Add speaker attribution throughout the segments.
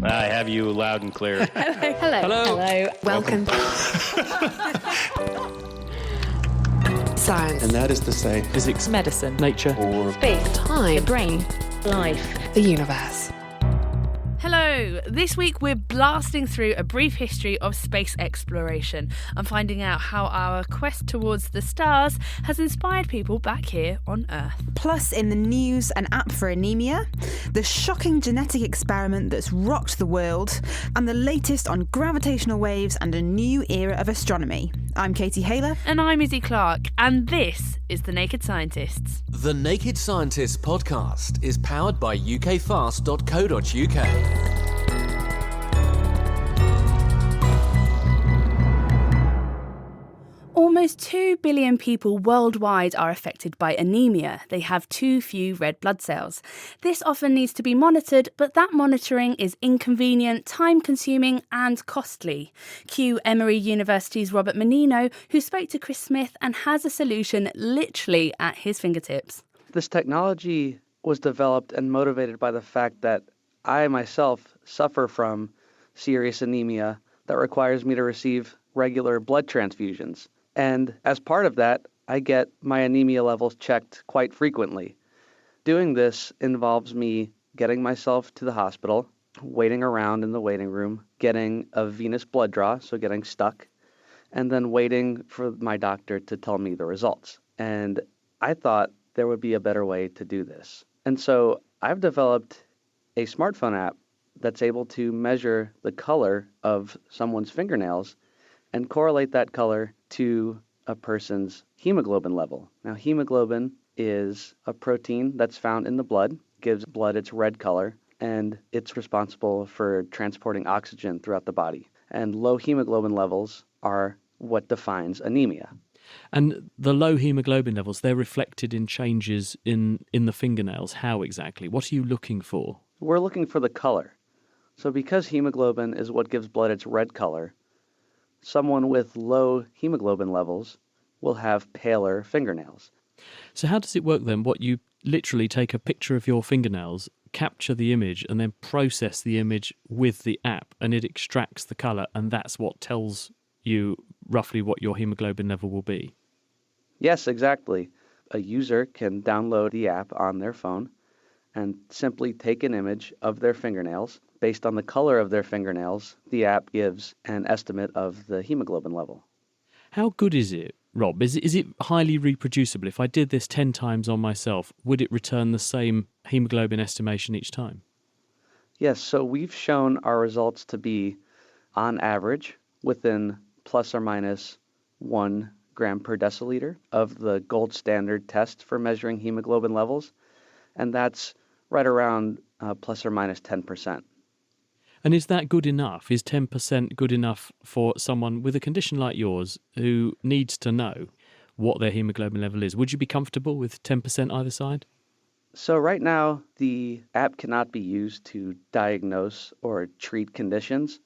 Speaker 1: I have you loud and clear.
Speaker 2: Hello. Welcome. Science.
Speaker 3: And that is to say,
Speaker 4: physics,
Speaker 5: medicine,
Speaker 4: nature,
Speaker 3: or
Speaker 2: space, time,
Speaker 5: the brain,
Speaker 2: life, the universe.
Speaker 6: Hello! This week we're blasting through a brief history of space exploration and finding out how our quest towards the stars has inspired people back here on Earth.
Speaker 7: Plus, in the news, an app for anemia, the shocking genetic experiment that's rocked the world, and the latest on gravitational waves and a new era of astronomy. I'm Katie Haylor.
Speaker 6: And I'm Izzy Clark, and this is The Naked Scientists.
Speaker 8: The Naked Scientists podcast is powered by ukfast.co.uk.
Speaker 6: Almost 2 billion people worldwide are affected by anemia. They have too few red blood cells. This often needs to be monitored, but that monitoring is inconvenient, time-consuming and costly. Cue Emory University's Robert Menino, who spoke to Chris Smith and has a solution literally at his fingertips.
Speaker 9: This technology was developed and motivated by the fact that I myself suffer from serious anemia that requires me to receive regular blood transfusions. And as part of that, I get my anemia levels checked quite frequently. Doing this involves me getting myself to the hospital, waiting around in the waiting room, getting a venous blood draw, so getting stuck, and then waiting for my doctor to tell me the results. And I thought there would be a better way to do this. And so I've developed a smartphone app that's able to measure the color of someone's fingernails and correlate that color to a person's hemoglobin level. Now, hemoglobin is a protein that's found in the blood, gives blood its red color, and it's responsible for transporting oxygen throughout the body. And low hemoglobin levels are what defines anemia.
Speaker 4: And the low hemoglobin levels, they're reflected in changes in the fingernails. How exactly? What are you looking for?
Speaker 9: We're looking for the color. So because hemoglobin is what gives blood its red color, someone with low hemoglobin levels will have paler fingernails.
Speaker 4: So how does it work then? What, you literally take a picture of your fingernails, capture the image, and then process the image with the app, and it extracts the colour, and that's what tells you roughly what your hemoglobin level will be?
Speaker 9: Yes, exactly. A user can download the app on their phone and simply take an image of their fingernails. Based on the color of their fingernails, the app gives an estimate of the hemoglobin level.
Speaker 4: How good is it, Rob? Is it highly reproducible? If I did this 10 times on myself, would it return the same hemoglobin estimation each time?
Speaker 9: Yes, so we've shown our results to be, on average, within plus or minus 1 gram per deciliter of the gold standard test for measuring hemoglobin levels, and that's right around plus or minus 10%.
Speaker 4: And is that good enough? Is 10% good enough for someone with a condition like yours who needs to know what their hemoglobin level is? Would you be comfortable with 10% either side?
Speaker 9: So right now, the app cannot be used to diagnose or treat conditions,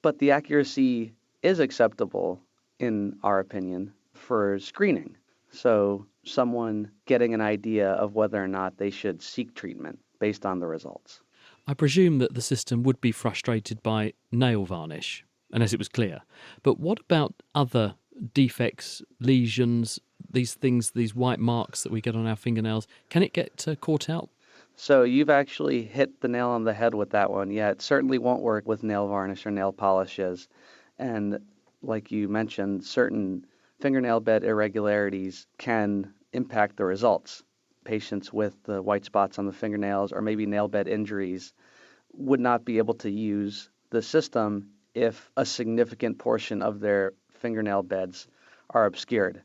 Speaker 9: but the accuracy is acceptable, in our opinion, for screening. So someone getting an idea of whether or not they should seek treatment based on the results.
Speaker 4: I presume that the system would be frustrated by nail varnish, unless it was clear. But what about other defects, lesions, these things, these white marks that we get on our fingernails? Can it get caught out?
Speaker 9: So you've actually hit the nail on the head with that one. Yeah, it certainly won't work with nail varnish or nail polishes. And like you mentioned, certain fingernail bed irregularities can impact the results. Patients with the white spots on the fingernails or maybe nail bed injuries would not be able to use the system if a significant portion of their fingernail beds are obscured.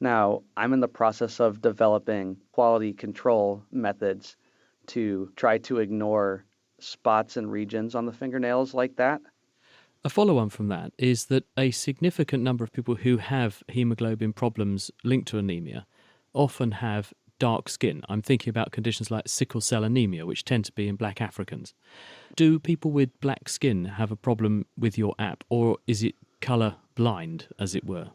Speaker 9: Now, I'm in the process of developing quality control methods to try to ignore spots and regions on the fingernails like that.
Speaker 4: A follow-on from that is that a significant number of people who have hemoglobin problems linked to anemia often have dark skin. I'm thinking about conditions like sickle cell anemia, which tend to be in black Africans. Do people with black skin have a problem with your app, or is it colour blind, as it were?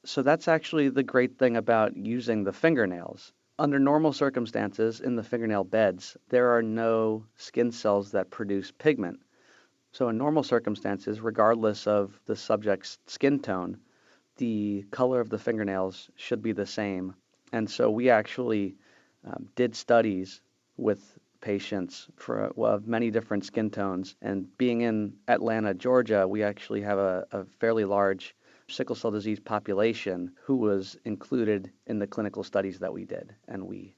Speaker 9: So that's actually the great thing about using the fingernails. Under normal circumstances in the fingernail beds, there are no skin cells that produce pigment. So in normal circumstances, regardless of the subject's skin tone, the color of the fingernails should be the same. And so we actually did studies with patients of many different skin tones. And being in Atlanta, Georgia, we actually have a fairly large sickle cell disease population who was included in the clinical studies that we did. And we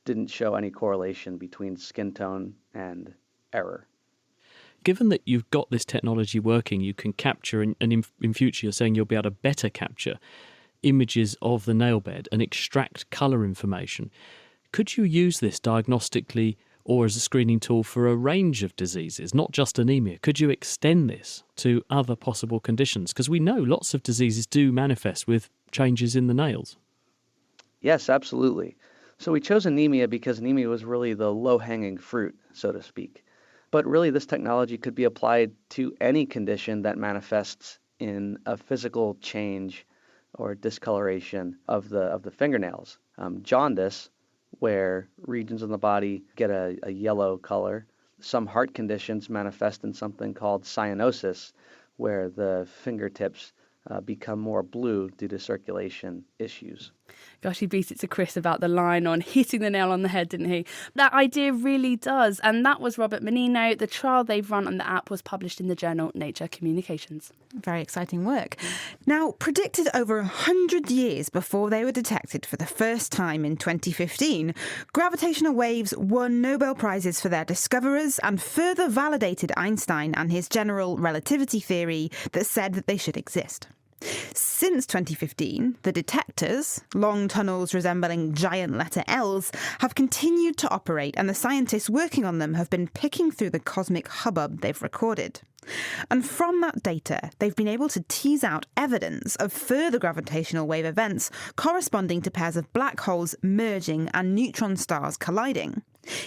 Speaker 9: didn't show any correlation between skin tone and error.
Speaker 4: Given that you've got this technology working, you can capture, and in future you're saying you'll be able to better capture images of the nail bed and extract colour information. Could you use this diagnostically or as a screening tool for a range of diseases, not just anemia? Could you extend this to other possible conditions? Because we know lots of diseases do manifest with changes in the nails.
Speaker 9: Yes, absolutely. So we chose anemia because anemia was really the low-hanging fruit, so to speak. But really, this technology could be applied to any condition that manifests in a physical change or discoloration of the fingernails. Jaundice, where regions of the body get a yellow color. Some heart conditions manifest in something called cyanosis, where the fingertips become more blue due to circulation issues.
Speaker 6: Gosh, he beat it to Chris about the line on hitting the nail on the head, didn't he? That idea really does. And that was Robert Menino. The trial they've run on the app was published in the journal Nature Communications.
Speaker 7: Very exciting work. Now, predicted over 100 years before they were detected for the first time in 2015, gravitational waves won Nobel Prizes for their discoverers and further validated Einstein and his general relativity theory that said that they should exist. Since 2015, the detectors, long tunnels resembling giant letter Ls, have continued to operate, and the scientists working on them have been picking through the cosmic hubbub they've recorded. And from that data, they've been able to tease out evidence of further gravitational wave events corresponding to pairs of black holes merging and neutron stars colliding.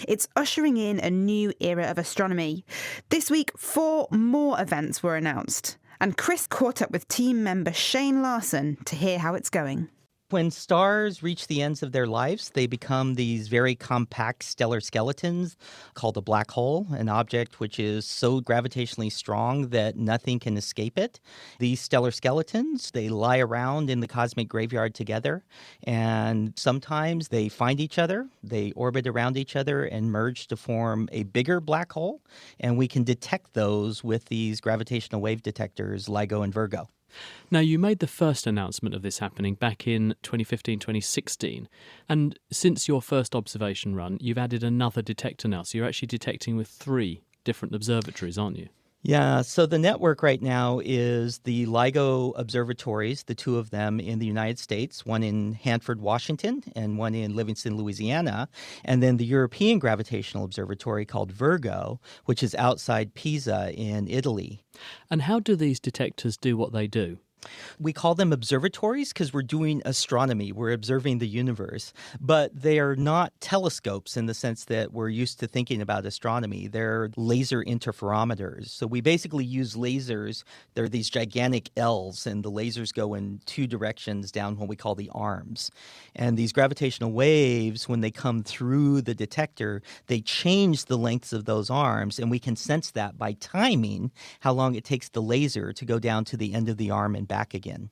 Speaker 7: It's ushering in a new era of astronomy. This week, 4 more events were announced. And Chris caught up with team member Shane Larson to hear how it's going.
Speaker 1: When stars reach the ends of their lives, they become these very compact stellar skeletons called a black hole, an object which is so gravitationally strong that nothing can escape it. These stellar skeletons, they lie around in the cosmic graveyard together, and sometimes they find each other, they orbit around each other and merge to form a bigger black hole, and we can detect those with these gravitational wave detectors, LIGO and Virgo.
Speaker 4: Now, you made the first announcement of this happening back in 2015-2016, and since your first observation run, you've added another detector now, so you're actually detecting with 3 different observatories, aren't you?
Speaker 1: Yeah, so the network right now is the LIGO observatories, the 2 of them in the United States, one in Hanford, Washington, and one in Livingston, Louisiana, and then the European Gravitational Observatory called Virgo, which is outside Pisa in Italy.
Speaker 4: And how do these detectors do what they do?
Speaker 1: We call them observatories because we're doing astronomy. We're observing the universe. But they are not telescopes in the sense that we're used to thinking about astronomy. They're laser interferometers. So we basically use lasers. They're these gigantic Ls, and the lasers go in 2 directions down what we call the arms. And these gravitational waves, when they come through the detector, they change the lengths of those arms, and we can sense that by timing how long it takes the laser to go down to the end of the arm and back again.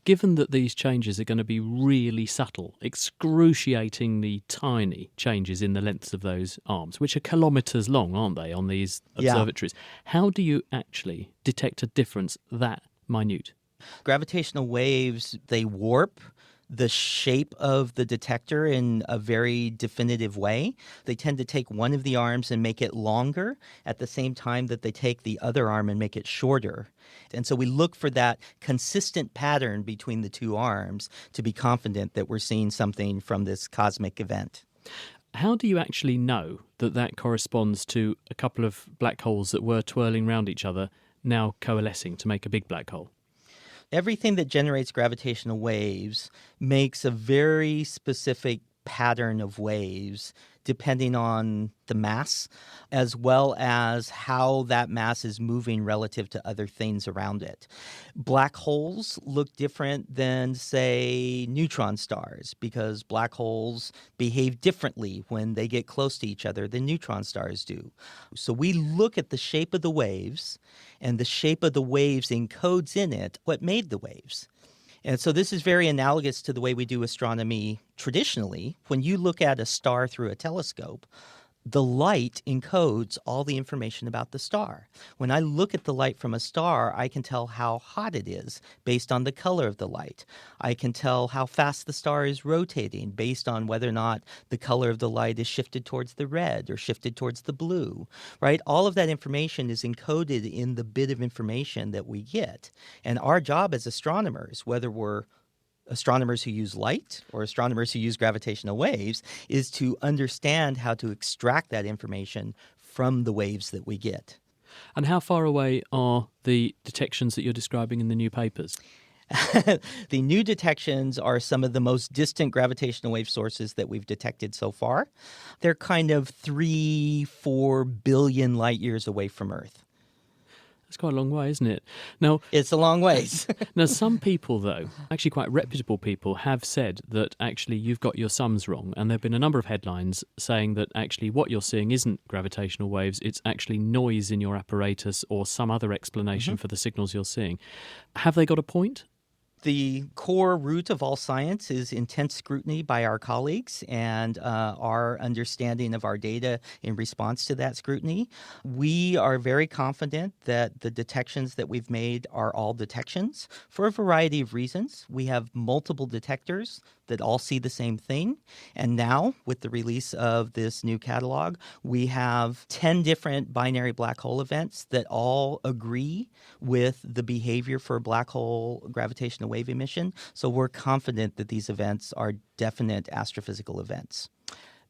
Speaker 4: Given that these changes are going to be really subtle, excruciatingly tiny changes in the lengths of those arms, which are kilometres long, aren't they, on these observatories, how do you actually detect a difference that minute?
Speaker 1: Gravitational waves, they warp the shape of the detector in a very definitive way. They tend to take one of the arms and make it longer at the same time that they take the other arm and make it shorter. And so we look for that consistent pattern between the 2 arms to be confident that we're seeing something from this cosmic event.
Speaker 4: How do you actually know that that corresponds to a couple of black holes that were twirling around each other now coalescing to make a big black hole?
Speaker 1: Everything that generates gravitational waves makes a very specific pattern of waves depending on the mass, as well as how that mass is moving relative to other things around it. Black holes look different than, say, neutron stars, because black holes behave differently when they get close to each other than neutron stars do. So we look at the shape of the waves, and the shape of the waves encodes in it what made the waves. And so this is very analogous to the way we do astronomy traditionally. When you look at a star through a telescope, the light encodes all the information about the star. When I look at the light from a star, I can tell how hot it is based on the color of the light. I can tell how fast the star is rotating based on whether or not the color of the light is shifted towards the red or shifted towards the blue, right? All of that information is encoded in the bit of information that we get. And our job as astronomers, whether we're astronomers who use light or astronomers who use gravitational waves, is to understand how to extract that information from the waves that we get.
Speaker 4: And how far away are the detections that you're describing in the new papers?
Speaker 1: The new detections are some of the most distant gravitational wave sources that we've detected so far. They're kind of 3-4 billion light years away from Earth.
Speaker 4: It's quite a long way, isn't it? Now,
Speaker 1: it's a long ways.
Speaker 4: Now, some people, though, actually quite reputable people, have said that actually you've got your sums wrong. And there have been a number of headlines saying that actually what you're seeing isn't gravitational waves, it's actually noise in your apparatus or some other explanation for the signals you're seeing. Have they got a point?
Speaker 1: The core root of all science is intense scrutiny by our colleagues and our understanding of our data in response to that scrutiny. We are very confident that the detections that we've made are all detections for a variety of reasons. We have multiple detectors that all see the same thing. And now, with the release of this new catalog, we have 10 different binary black hole events that all agree with the behavior for black hole gravitational wave emission. So we're confident that these events are definite astrophysical events.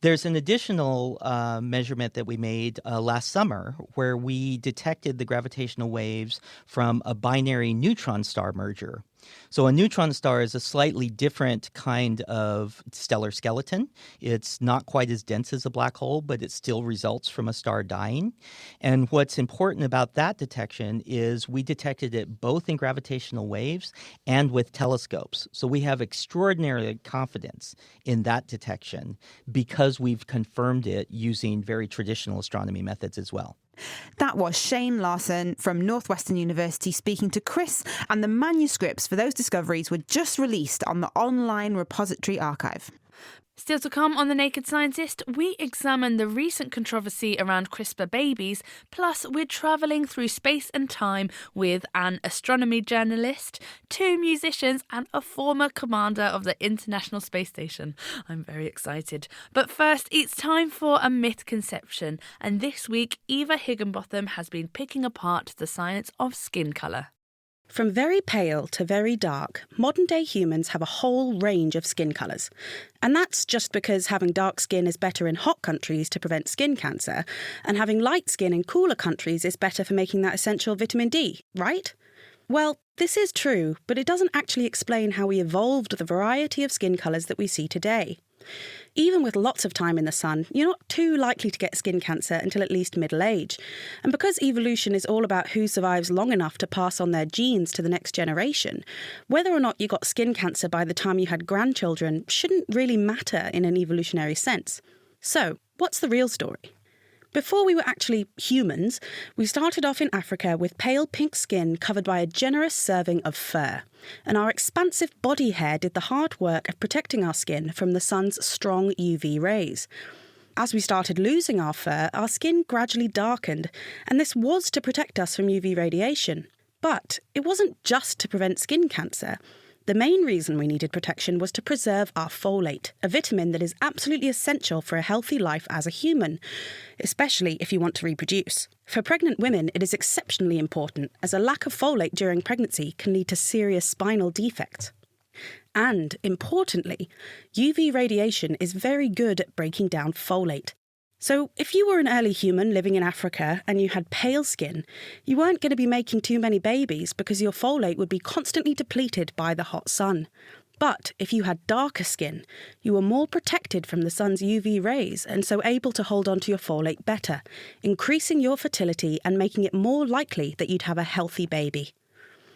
Speaker 1: There's an additional measurement that we made last summer where we detected the gravitational waves from a binary neutron star merger. So a neutron star is a slightly different kind of stellar skeleton. It's not quite as dense as a black hole, but it still results from a star dying. And what's important about that detection is we detected it both in gravitational waves and with telescopes. So we have extraordinary confidence in that detection because we've confirmed it using very traditional astronomy methods as well.
Speaker 7: That was Shane Larson from Northwestern University speaking to Chris, and the manuscripts for those discoveries were just released on the online repository archive.
Speaker 6: Still to come on The Naked Scientist, we examine the recent controversy around CRISPR babies, plus we're travelling through space and time with an astronomy journalist, 2 musicians and a former commander of the International Space Station. I'm very excited. But first, it's time for a myth conception, and this week Eva Higginbotham has been picking apart the science of skin colour.
Speaker 3: From very pale to very dark, modern-day humans have a whole range of skin colours. And that's just because having dark skin is better in hot countries to prevent skin cancer, and having light skin in cooler countries is better for making that essential vitamin D, right? Well, this is true, but it doesn't actually explain how we evolved the variety of skin colours that we see today. Even with lots of time in the sun, you're not too likely to get skin cancer until at least middle age. And because evolution is all about who survives long enough to pass on their genes to the next generation, whether or not you got skin cancer by the time you had grandchildren shouldn't really matter in an evolutionary sense. So, what's the real story? Before we were actually humans, we started off in Africa with pale pink skin covered by a generous serving of fur. And our expansive body hair did the hard work of protecting our skin from the sun's strong UV rays. As we started losing our fur, our skin gradually darkened, and this was to protect us from UV radiation. But it wasn't just to prevent skin cancer. The main reason we needed protection was to preserve our folate, a vitamin that is absolutely essential for a healthy life as a human, especially if you want to reproduce. For pregnant women, it is exceptionally important, as a lack of folate during pregnancy can lead to serious spinal defects. And, importantly, UV radiation is very good at breaking down folate. So if you were an early human living in Africa and you had pale skin, you weren't going to be making too many babies because your folate would be constantly depleted by the hot sun. But if you had darker skin, you were more protected from the sun's UV rays and so able to hold on to your folate better, increasing your fertility and making it more likely that you'd have a healthy baby.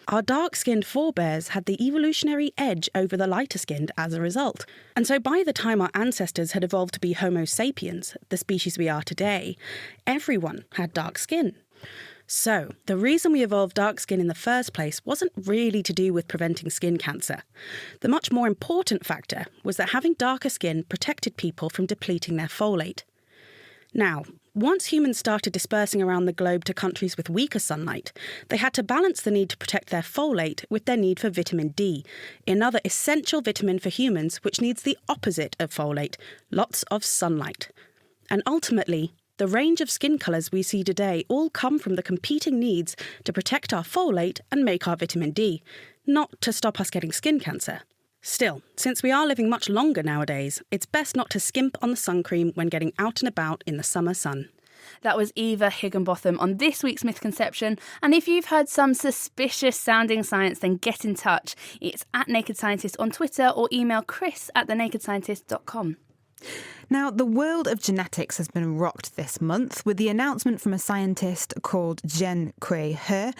Speaker 3: Our dark-skinned forebears had the evolutionary edge over the lighter-skinned as a result. And so by the time our ancestors had evolved to be Homo sapiens, the species we are today, everyone had dark skin. So, the reason we evolved dark skin in the first place wasn't really to do with preventing skin cancer. The much more important factor was that having darker skin protected people from depleting their folate. Now, once humans started dispersing around the globe to countries with weaker sunlight, they had to balance the need to protect their folate with their need for vitamin D, another essential vitamin for humans which needs the opposite of folate, lots of sunlight. And ultimately, the range of skin colours we see today all come from the competing needs to protect our folate and make our vitamin D, not to stop us getting skin cancer. Still, since we are living much longer nowadays, it's best not to skimp on the sun cream when getting out and about in the summer sun.
Speaker 6: That was Eva Higginbotham on this week's Mythconception. And if you've heard some suspicious sounding science, then get in touch. It's at Naked Scientist on Twitter or email chris@thenakedscientist.com.
Speaker 7: Now, the world of genetics has been rocked this month with the announcement from a scientist called Zhen Kui He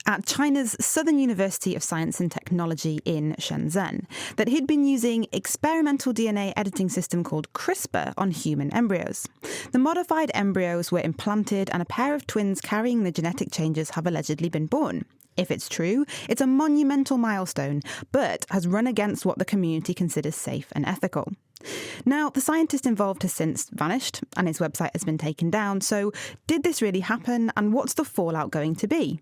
Speaker 7: at China's Southern University of Science and Technology in Shenzhen that he'd been using experimental DNA editing system called CRISPR on human embryos. The modified embryos were implanted and a pair of twins carrying the genetic changes have allegedly been born. If it's true, it's a monumental milestone, but has run against what the community considers safe and ethical. Now, the scientist involved has since vanished and his website has been taken down. So did this really happen and what's the fallout going to be?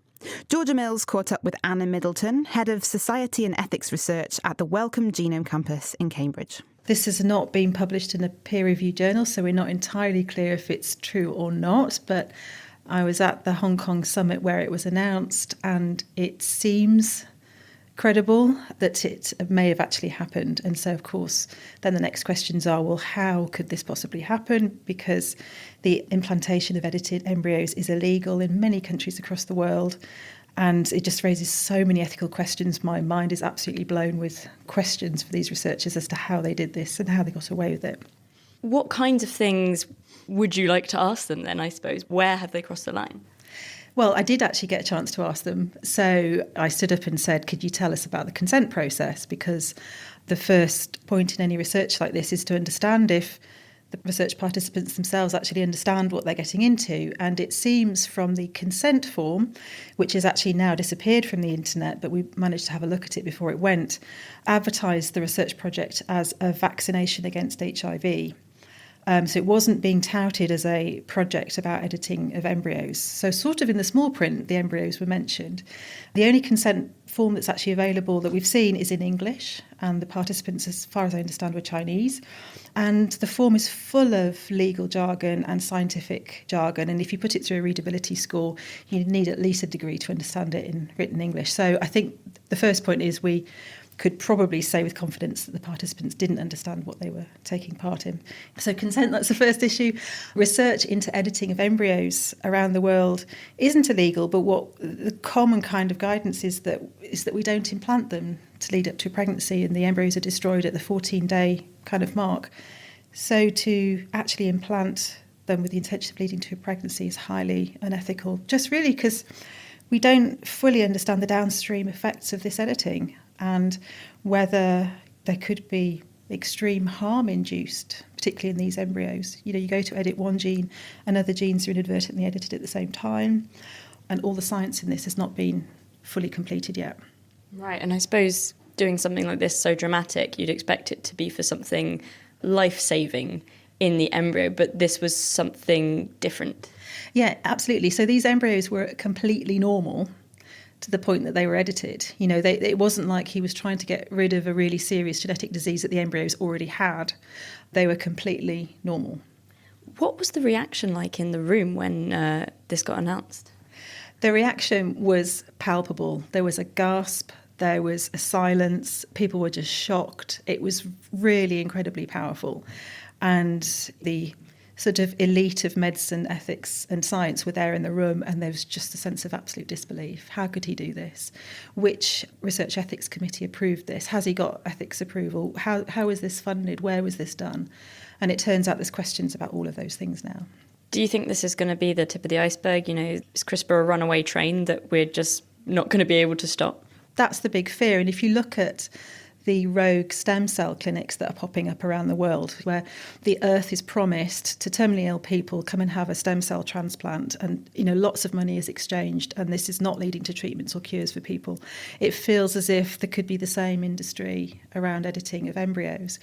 Speaker 7: Georgia Mills caught up with Anna Middleton, Head of Society and Ethics Research at the Wellcome Genome Campus in Cambridge.
Speaker 5: This has not been published in a peer-reviewed journal, so we're not entirely clear if it's true or not, but I was at the Hong Kong summit where it was announced and it seems credible that it may have actually happened. And so, of course, then the next questions are, well, how could this possibly happen? Because the implantation of edited embryos is illegal in many countries across the world. And it just raises so many ethical questions. My mind is absolutely blown with questions for these researchers as to how they did this and how they got away with it.
Speaker 10: What kinds of things would you like to ask them then, I suppose? Where have they crossed the line?
Speaker 5: Well, I did actually get a chance to ask them. So I stood up and said, could you tell us about the consent process? Because the first point in any research like this is to understand if the research participants themselves actually understand what they're getting into. And it seems from the consent form, which has actually now disappeared from the internet, but we managed to have a look at it before it went, advertised the research project as a vaccination against HIV. So it wasn't being touted as a project about editing of embryos. So sort of in the small print, the embryos were mentioned. The only consent form that's actually available that we've seen is in English, and the participants, as far as I understand, were Chinese. And the form is full of legal jargon and scientific jargon. And if you put it through a readability score, you need at least a degree to understand it in written English. So I think the first point is we could probably say with confidence that the participants didn't understand what they were taking part in. So consent, that's the first issue. Research into editing of embryos around the world isn't illegal, but what the common kind of guidance is that we don't implant them to lead up to a pregnancy, and the embryos are destroyed at the 14-day kind of mark. So to actually implant them with the intention of leading to a pregnancy is highly unethical, just really because we don't fully understand the downstream effects of this editing and whether there could be extreme harm induced, particularly in these embryos. You know, you go to edit one gene and other genes are inadvertently edited at the same time, and all the science in this has not been fully completed yet.
Speaker 10: Right, and I suppose doing something like this so dramatic, you'd expect it to be for something life-saving in the embryo, but this was something different.
Speaker 5: Yeah, absolutely. So these embryos were completely normal to the point that they were edited. You know, it wasn't like he was trying to get rid of a really serious genetic disease that the embryos already had. They were completely normal.
Speaker 10: What was the reaction like in the room when this got announced?
Speaker 5: The reaction was palpable. There was a gasp, there was a silence, people were just shocked. It was really incredibly powerful. And the sort of elite of medicine, ethics and science were there in the room, and there was just a sense of absolute disbelief. How could he do this? Which research ethics committee approved this? Has he got ethics approval? How is this funded? Where was this done? And it turns out there's questions about all of those things now.
Speaker 10: Do you think this is going to be the tip of the iceberg? Is CRISPR a runaway train that we're just not going to be able to stop?
Speaker 5: That's the big fear. And if you look at the rogue stem cell clinics that are popping up around the world, where the earth is promised to terminally ill people, come and have a stem cell transplant, and lots of money is exchanged, and this is not leading to treatments or cures for people. It feels as if there could be the same industry around editing of embryos.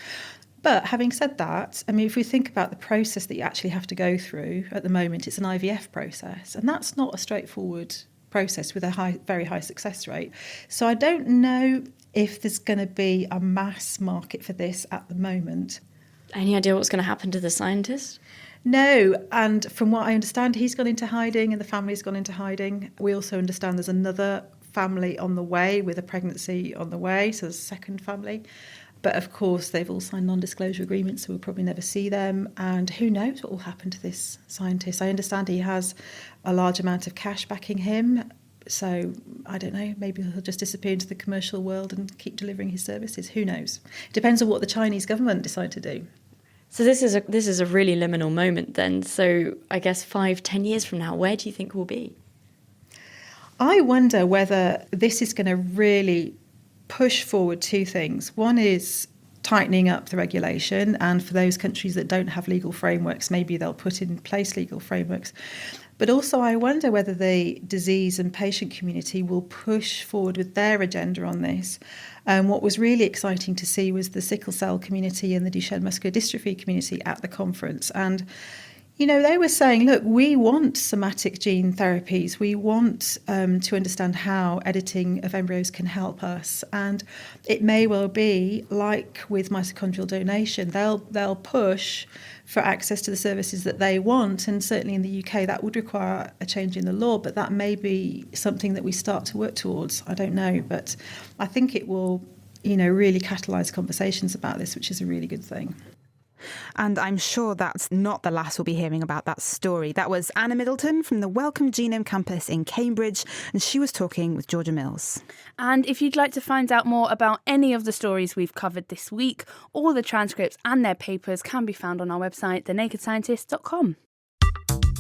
Speaker 5: But having said that, if we think about the process that you actually have to go through at the moment, it's an IVF process, and that's not a straightforward process with a very high success rate. So I don't know if there's going to be a mass market for this at the moment.
Speaker 10: Any idea what's going to happen to the scientist?
Speaker 5: No, and from what I understand, he's gone into hiding and the family's gone into hiding. We also understand there's another family on the way with a pregnancy on the way, so there's a second family. But of course, they've all signed non-disclosure agreements, so we'll probably never see them. And who knows what will happen to this scientist? I understand he has a large amount of cash backing him. So I don't know, maybe he'll just disappear into the commercial world and keep delivering his services. Who knows? It depends on what the Chinese government decide to do.
Speaker 10: So this is a really liminal moment then. So I guess 5-10 years from now, where do you think we'll be?
Speaker 5: I wonder whether this is going to really push forward two things. One is tightening up the regulation, and for those countries that don't have legal frameworks, maybe they'll put in place legal frameworks. But also I wonder whether the disease and patient community will push forward with their agenda on this. What was really exciting to see was the sickle cell community and the Duchenne muscular dystrophy community at the conference. And they were saying, look, we want somatic gene therapies. We want to understand how editing of embryos can help us. And it may well be, like with mitochondrial donation, they'll push for access to the services that they want. And certainly in the UK, that would require a change in the law. But that may be something that we start to work towards. I don't know. But I think it will, really catalyse conversations about this, which is a really good thing.
Speaker 7: And I'm sure that's not the last we'll be hearing about that story. That was Anna Middleton from the Wellcome Genome Campus in Cambridge, and she was talking with Georgia Mills.
Speaker 6: And if you'd like to find out more about any of the stories we've covered this week, all the transcripts and their papers can be found on our website, thenakedscientist.com.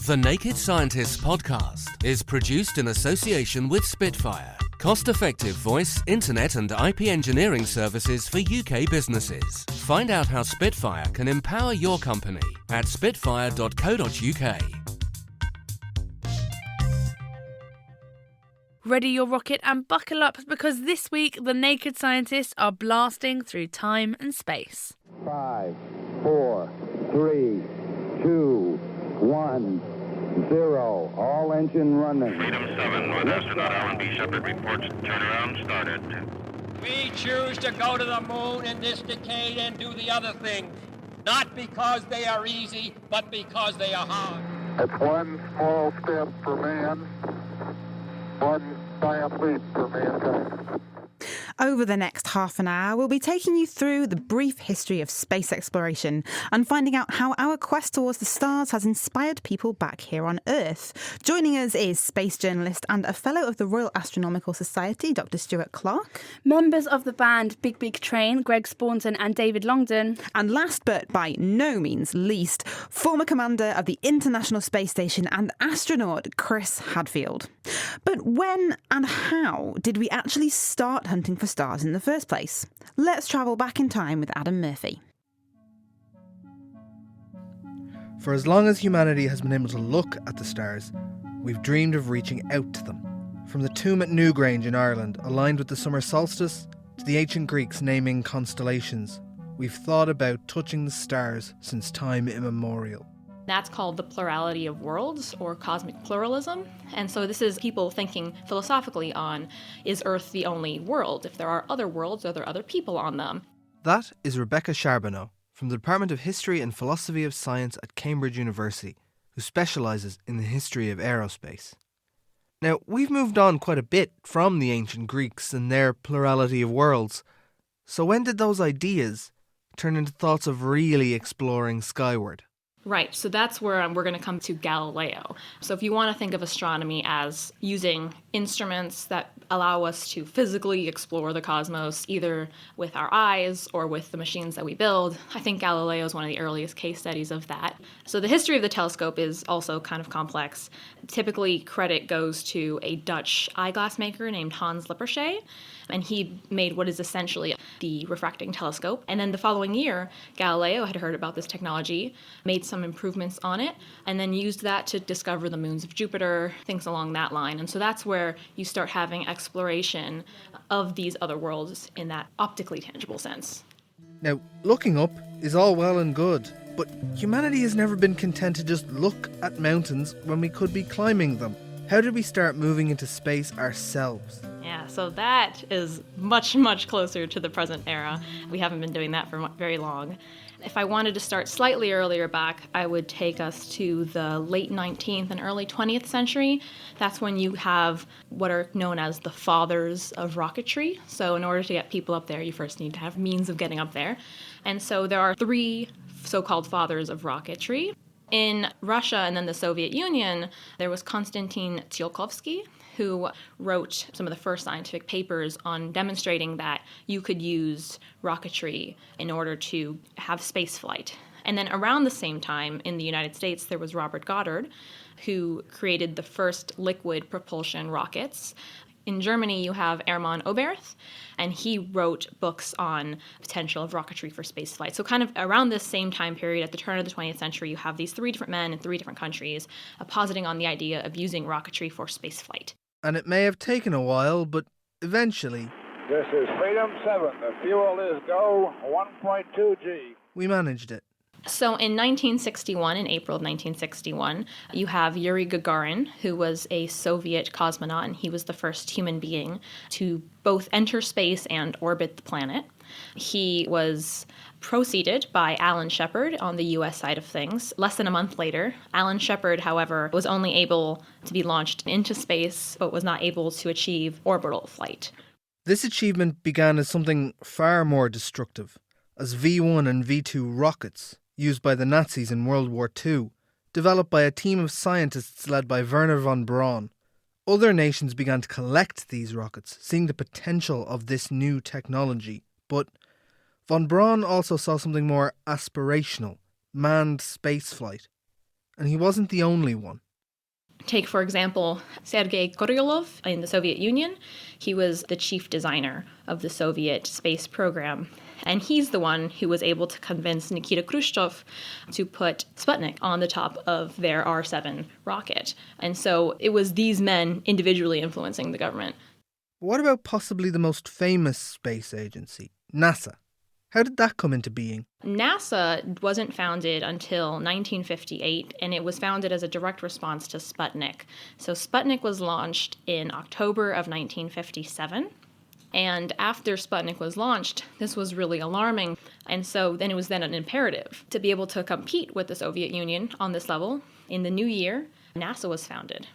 Speaker 8: The Naked Scientists podcast is produced in association with Spitfire, cost-effective voice, internet and IP engineering services for UK businesses. Find out how Spitfire can empower your company at spitfire.co.uk.
Speaker 6: Ready your rocket and buckle up, because this week the Naked Scientists are blasting through time and space.
Speaker 11: 5, 4, 3, 2, 1, 0. All engine running.
Speaker 12: Freedom 7 with astronaut Alan B. Shepard reports turnaround started.
Speaker 13: We choose to go to the moon in this decade and do the other thing, not because they are easy, but because they are hard.
Speaker 11: It's one small step for man, one giant leap for mankind.
Speaker 7: Over the next half an hour, we'll be taking you through the brief history of space exploration and finding out how our quest towards the stars has inspired people back here on Earth. Joining us is space journalist and a fellow of the Royal Astronomical Society, Dr. Stuart Clark.
Speaker 6: Members of the band Big Big Train, Greg Staunton and David Longdon.
Speaker 7: And last but by no means least, former commander of the International Space Station and astronaut Chris Hadfield. But when and how did we actually start hunting for stars in the first place? Let's travel back in time with Adam Murphy.
Speaker 14: For as long as humanity has been able to look at the stars, we've dreamed of reaching out to them. From the tomb at Newgrange in Ireland, aligned with the summer solstice, to the ancient Greeks naming constellations, we've thought about touching the stars since time immemorial.
Speaker 15: That's called the plurality of worlds, or cosmic pluralism. And so this is people thinking philosophically on, is Earth the only world? If there are other worlds, are there other people on them?
Speaker 14: That is Rebecca Charbonneau from the Department of History and Philosophy of Science at Cambridge University, who specialises in the history of aerospace. Now, we've moved on quite a bit from the ancient Greeks and their plurality of worlds. So when did those ideas turn into thoughts of really exploring skyward?
Speaker 15: Right, so that's where we're going to come to Galileo. So if you want to think of astronomy as using instruments that allow us to physically explore the cosmos, either with our eyes or with the machines that we build, I think Galileo is one of the earliest case studies of that. So the history of the telescope is also kind of complex. Typically, credit goes to a Dutch eyeglass maker named Hans Lippershey, and he made what is essentially the refracting telescope. And then the following year, Galileo had heard about this technology, made some improvements on it, and then used that to discover the moons of Jupiter, things along that line. And so that's where you start having exploration of these other worlds in that optically tangible sense.
Speaker 14: Now, looking up is all well and good, but humanity has never been content to just look at mountains when we could be climbing them. How did we start moving into space ourselves?
Speaker 15: Yeah, so that is much, much closer to the present era. We haven't been doing that for very long. If I wanted to start slightly earlier back, I would take us to the late 19th and early 20th century. That's when you have what are known as the fathers of rocketry. So in order to get people up there, you first need to have means of getting up there. And so there are 3 so-called fathers of rocketry. In Russia and then the Soviet Union, there was Konstantin Tsiolkovsky, who wrote some of the first scientific papers on demonstrating that you could use rocketry in order to have space flight. And then around the same time in the United States, there was Robert Goddard, who created the first liquid propulsion rockets. In Germany, you have Hermann Oberth, and he wrote books on potential of rocketry for spaceflight. So kind of around this same time period, at the turn of the 20th century, you have these 3 different men in 3 different countries positing on the idea of using rocketry for spaceflight.
Speaker 14: And it may have taken a while, but eventually...
Speaker 11: This is Freedom 7. The fuel is go 1.2 G.
Speaker 14: We managed it.
Speaker 15: So in 1961, in April of 1961, you have Yuri Gagarin, who was a Soviet cosmonaut, and he was the first human being to both enter space and orbit the planet. He was preceded by Alan Shepard on the U.S. side of things. Less than a month later, Alan Shepard, however, was only able to be launched into space, but was not able to achieve orbital flight.
Speaker 14: This achievement began as something far more destructive, as V-1 and V-2 rockets, used by the Nazis in World War II, developed by a team of scientists led by Wernher von Braun. Other nations began to collect these rockets, seeing the potential of this new technology. But von Braun also saw something more aspirational, manned spaceflight. And he wasn't the only one.
Speaker 15: Take, for example, Sergei Korolyov in the Soviet Union. He was the chief designer of the Soviet space program. And he's the one who was able to convince Nikita Khrushchev to put Sputnik on the top of their R-7 rocket. And so it was these men individually influencing the government.
Speaker 14: What about possibly the most famous space agency, NASA? How did that come into being?
Speaker 15: NASA wasn't founded until 1958, and it was founded as a direct response to Sputnik. So Sputnik was launched in October of 1957. And after Sputnik was launched, this was really alarming. And so then it was then an imperative to be able to compete with the Soviet Union on this level. In the new year, NASA was founded.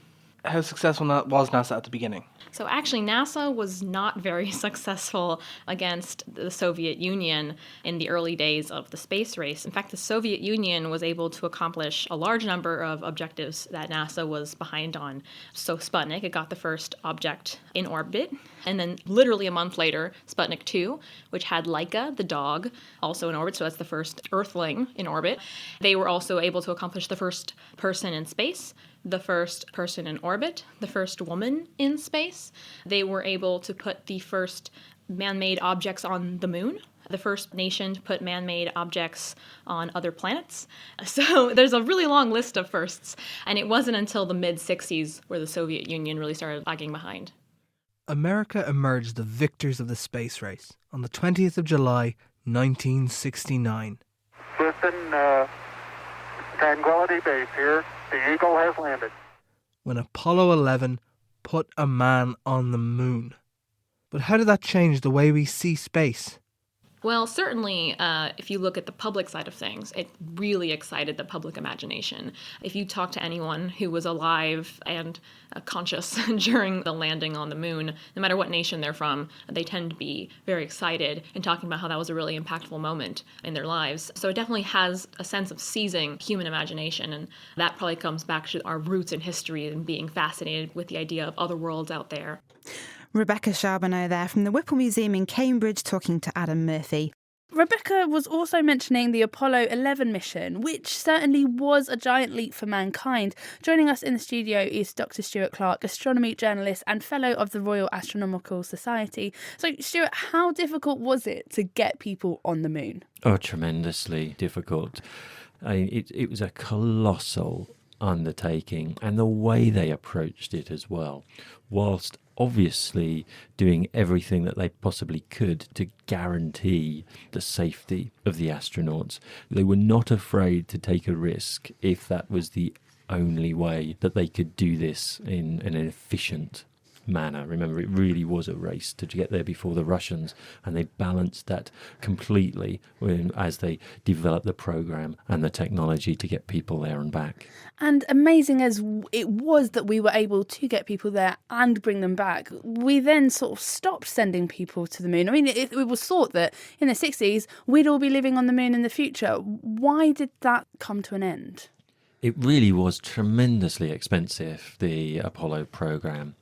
Speaker 16: How successful was NASA at the beginning?
Speaker 15: So actually, NASA was not very successful against the Soviet Union in the early days of the space race. In fact, the Soviet Union was able to accomplish a large number of objectives that NASA was behind on. So Sputnik, it got the first object in orbit. And then literally a month later, Sputnik 2, which had Laika, the dog, also in orbit. So that's the first Earthling in orbit. They were also able to accomplish the first person in space, the first person in orbit, the first woman in space. They were able to put the first man-made objects on the moon, the first nation to put man-made objects on other planets. So there's a really long list of firsts, and it wasn't until the mid-60s where the Soviet Union really started lagging behind.
Speaker 14: America emerged the victors of the space race on the 20th of July, 1969.
Speaker 11: Houston, Tranquility Base here. The Eagle has landed.
Speaker 14: When Apollo 11 put a man on the moon. But how did that change the way we see space?
Speaker 15: Well, certainly, if you look at the public side of things, it really excited the public imagination. If you talk to anyone who was alive and conscious during the landing on the moon, no matter what nation they're from, they tend to be very excited and talking about how that was a really impactful moment in their lives. So it definitely has a sense of seizing human imagination, and that probably comes back to our roots in history and being fascinated with the idea of other worlds out there.
Speaker 7: Rebecca Charbonneau there from the Whipple Museum in Cambridge talking to Adam Murphy.
Speaker 6: Rebecca was also mentioning the Apollo 11 mission, which certainly was a giant leap for mankind. Joining us in the studio is Dr. Stuart Clark, astronomy journalist and fellow of the Royal Astronomical Society. So, Stuart, how difficult was it to get people on the moon?
Speaker 17: Oh, tremendously difficult. It was a colossal undertaking, and the way they approached it as well, whilst obviously doing everything that they possibly could to guarantee the safety of the astronauts. They were not afraid to take a risk if that was the only way that they could do this in an efficient manner. Remember, it really was a race to get there before the Russians, and they balanced that completely as they developed the program and the technology to get people there and back.
Speaker 6: And amazing as it was that we were able to get people there and bring them back, we then sort of stopped sending people to the moon. I mean, it was thought that in the 60s we'd all be living on the moon in the future. Why did that come to an end?
Speaker 17: It really was tremendously expensive, the Apollo program.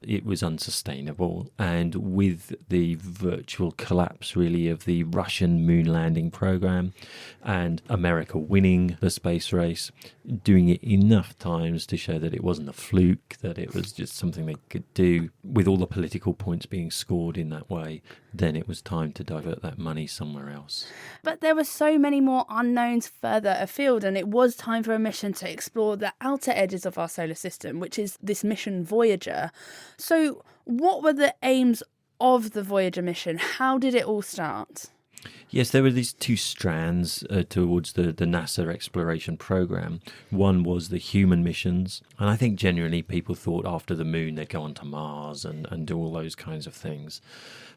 Speaker 17: It was unsustainable, and with the virtual collapse really of the Russian moon landing program and America winning the space race, doing it enough times to show that it wasn't a fluke, that it was just something they could do, with all the political points being scored in that way, then it was time to divert that money somewhere else.
Speaker 6: But there were so many more unknowns further afield, and it was time for a mission to explore the outer edges of our solar system, which is this mission Voyager. So what were the aims of the Voyager mission? How did it all start?
Speaker 17: Yes, there were these two strands towards the NASA exploration program. One was the human missions, and I think generally people thought after the moon they'd go on to Mars and do all those kinds of things.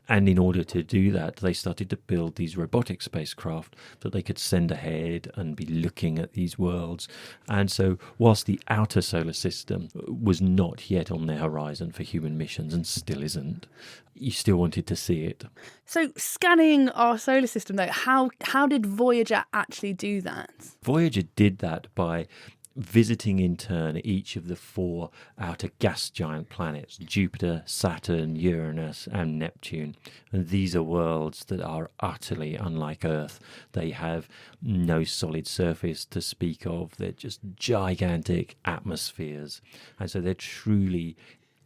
Speaker 17: And in order to do that, they started to build these robotic spacecraft that they could send ahead and be looking at these worlds. And so whilst the outer solar system was not yet on their horizon for human missions, and still isn't, you still wanted to see it.
Speaker 6: So scanning our solar system, though, how did Voyager actually do that?
Speaker 17: Voyager did that by visiting in turn each of the 4 outer gas giant planets, Jupiter, Saturn, Uranus and Neptune. And these are worlds that are utterly unlike Earth. They have no solid surface to speak of. They're just gigantic atmospheres. And so they're truly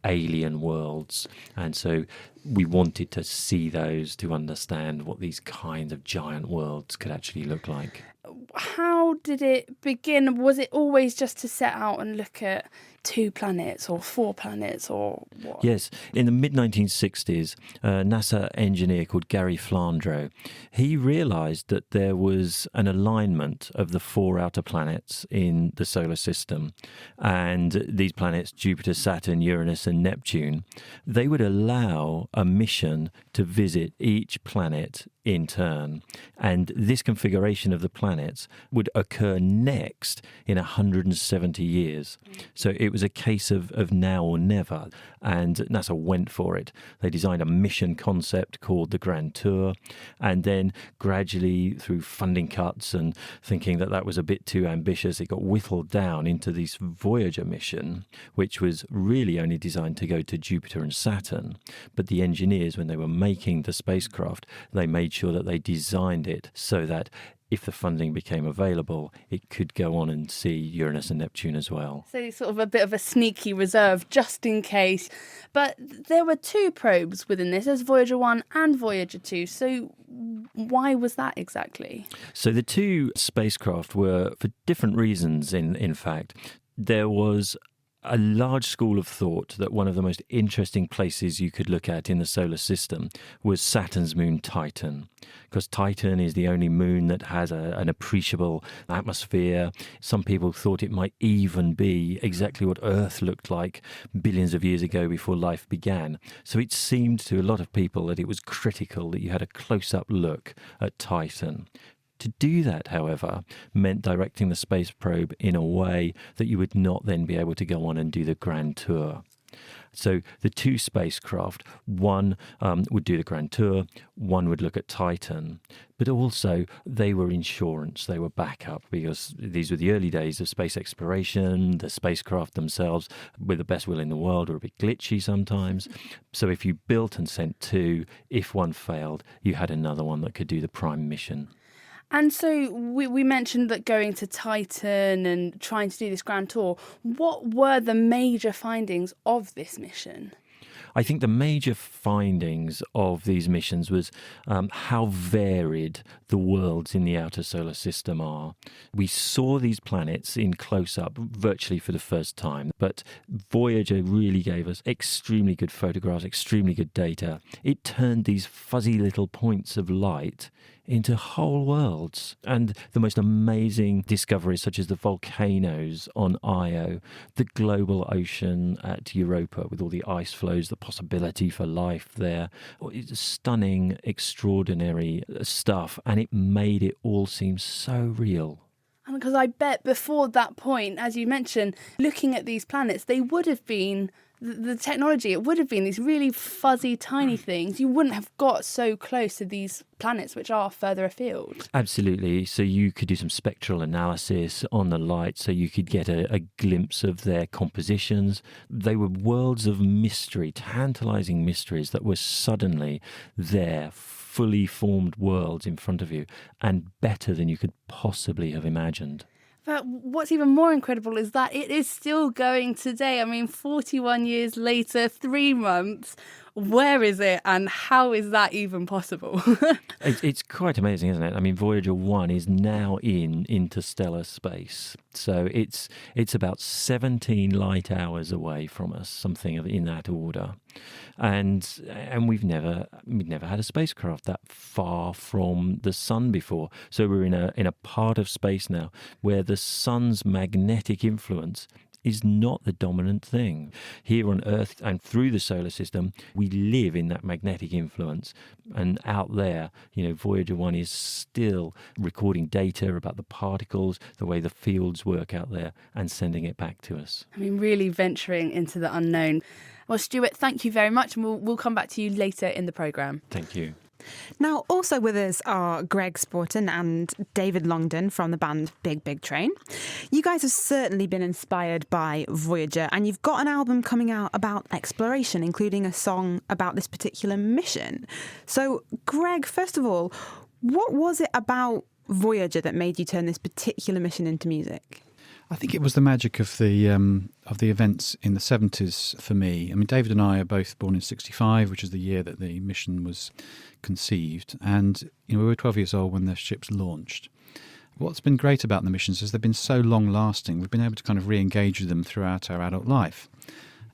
Speaker 17: alien worlds. And so we wanted to see those to understand what these kinds of giant worlds could actually look like.
Speaker 6: How did it begin? Was it always just to set out and look at 2 planets or 4 planets or what?
Speaker 17: Yes. In the mid-1960s, a NASA engineer called Gary Flandreau, he realised that there was an alignment of the 4 outer planets in the solar system. And these planets, Jupiter, Saturn, Uranus and Neptune, they would allow a mission to visit each planet in turn. And this configuration of the planets would occur next in 170 years. So it was a case of now or never, and NASA went for it. They designed a mission concept called the Grand Tour, and then gradually through funding cuts and thinking that that was a bit too ambitious, it got whittled down into this Voyager mission, which was really only designed to go to Jupiter and Saturn. But the engineers, when they were making the spacecraft, they made sure that they designed it so that if the funding became available, it could go on and see Uranus and Neptune as well.
Speaker 6: So sort of a bit of a sneaky reserve just in case. But there were 2 probes within this. There's Voyager 1 and Voyager 2. So why was that exactly?
Speaker 17: So the 2 spacecraft were for different reasons, in fact. There was a large school of thought that one of the most interesting places you could look at in the solar system was Saturn's moon Titan, because Titan is the only moon that has an appreciable atmosphere. Some people thought it might even be exactly what Earth looked like billions of years ago before life began. So it seemed to a lot of people that it was critical that you had a close-up look at Titan. To do that, however, meant directing the space probe in a way that you would not then be able to go on and do the grand tour. So the two spacecraft, one would do the grand tour, one would look at Titan, but also they were insurance, they were backup, because these were the early days of space exploration. The spacecraft themselves, with the best will in the world, were a bit glitchy sometimes. So if you built and sent two, if one failed, you had another one that could do the prime mission.
Speaker 6: And so we mentioned that going to Titan and trying to do this grand tour. What were the major findings of this mission?
Speaker 17: I think the major findings of these missions was how varied the worlds in the outer solar system are. We saw these planets in close-up virtually for the first time, but Voyager really gave us extremely good photographs, extremely good data. It turned these fuzzy little points of light into whole worlds, and the most amazing discoveries such as the volcanoes on Io, the global ocean at Europa with all the ice flows, the possibility for life there. It's stunning, extraordinary stuff, and it made it all seem so real.
Speaker 6: Because I bet before that point, as you mentioned, looking at these planets, they would have been the technology, it would have been these really fuzzy, tiny things. You wouldn't have got so close to these planets, which are further afield.
Speaker 17: Absolutely. So you could do some spectral analysis on the light, so you could get a glimpse of their compositions. They were worlds of mystery, tantalizing mysteries that were suddenly there, fully formed worlds in front of you, and better than you could possibly have imagined.
Speaker 6: But what's even more incredible is that it is still going today. I mean, 41 years later, 3 months, where is it and how is that even possible?
Speaker 17: It's quite amazing, isn't it? I mean, Voyager 1 is now in interstellar space. So it's about 17 light hours away from us, something in that order. And we've never had a spacecraft that far from the sun before. So we're in a part of space now where the sun's magnetic influence is not the dominant thing. Here on Earth and through the solar system, we live in that magnetic influence. And out there, Voyager 1 is still recording data about the particles, the way the fields work out there, and sending it back to us.
Speaker 6: I mean, really venturing into the unknown. Well, Stuart, thank you very much, and we'll come back to you later in the programme.
Speaker 17: Thank you.
Speaker 7: Now, also with us are Greg Sporton and David Longdon from the band Big Big Train. You guys have certainly been inspired by Voyager, and you've got an album coming out about exploration, including a song about this particular mission. So, Greg, first of all, what was it about Voyager that made you turn this particular mission into music?
Speaker 18: I think it was the magic of the events in the 70s for me. I mean, David and I are both born in 65, which is the year that the mission was conceived. And we were 12 years old when the ships launched. What's been great about the missions is they've been so long-lasting. We've been able to kind of re-engage with them throughout our adult life.